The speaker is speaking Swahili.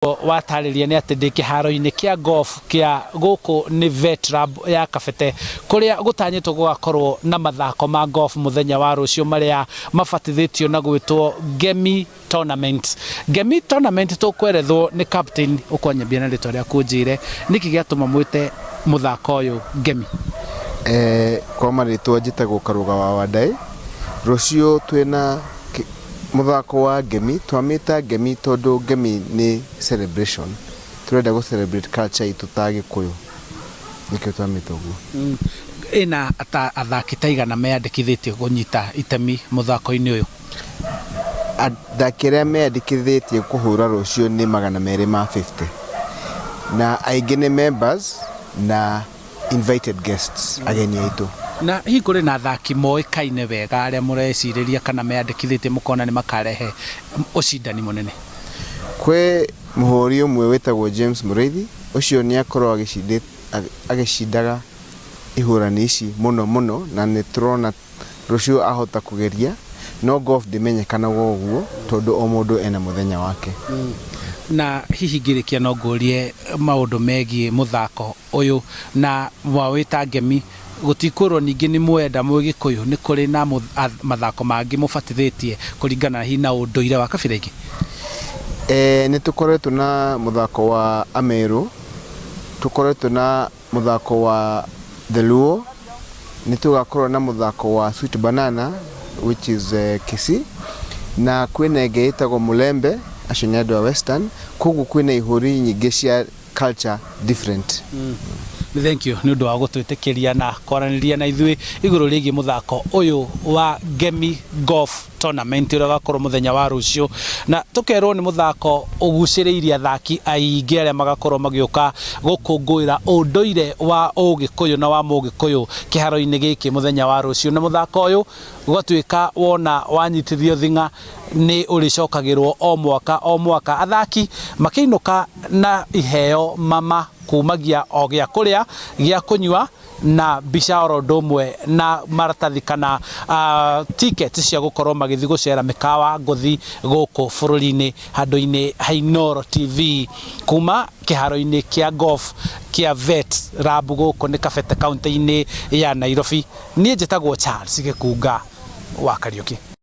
watariria ni ati ndi kiharo-ini kia golf kia guku ni Vet Lab ya Kabete kuria gutanyitwo gugakorwo na mathako ma golf muthenya wa rucio maria mabatithitio na gwitwo Gemi Tournament. Gemi Tournament tukwerethwo ni captain ukonyambia na ritwa ria kunjire niki giatuma mwite muthako uyu Gemi. Kwa maritwa njitagwo Karuga wa Wadai. Rucio twina muthako wa Gemi, twamita Gemi tondu Gemi ni celebration. Turenda go celebrate culture itu ta Gikuyu. Nikio twamita uguo. Ina athaki taigana meandikithitio gunyita itemi muthako-ini uyu. Athaki aria meandikithitie kuhura rucio ni 250 na aingi ni members na invited guests ageni aitu. Na hi kuri na athaki moikaine wega aria mureciriria kana meandikithitie mukona ni makarehe ucindani munene. Kwe muhuri umwe wetagwo James Mureithi, ucio ni akorwo agicindaga ihurani ici muno na ni turona rucio ahota kugeria no golf ndimenyekana guo tondu o mundu ena muthenya wake. Na hihi ngirikia no ngurie maundu megie muthako uyu na mwawita Gemi gutikurwo ningi ni mwenda Mugikuyu ni kuri na mathako mangi mubatithitie kuringana hi na unduire wa kabira ingi. Ni tukoretwo na muthako wa Ameru, tukoretwo na muthako wa The Luo, ni tugakorwo na muthako wa Sweet Banana which is Kisii, na kwina enge itagwo Mulembe acio ni andu a Western, koguo kwina ihuri nyingi cia culture different. Thank you ni undu wa gutwitikiria na kwaraniria na ithui iguru rigi muthako uyu wa Gemi Golf Tournament ura gakorwo muthenya wa rucio, na tukerwo ni muthako uguciriirie athaki aingi aria magakorwo magiuka gukunguira unduire wa Ugikuyu na wa Mugikuyu kiharo-ini giki muthenya wa rucio. Na muthako uyu gutwika wona wanyitithio thinga ni uricokagirwo o mwaka athaki makiinuka na iheo mama kumagia o gia kuria gia kunywa na bica oro ndomwe na maratathi kana ticket cia gukorwo magithi gucera mikawa nguthi guku bururi-ini handu-ini ha Inooro TV kuma kiharo-ini kia golf kia Vet Lab guku ni Kabete kaunti-ini ya Nairobi. Nie njitagwo Charles Gikunga wa Kariuki.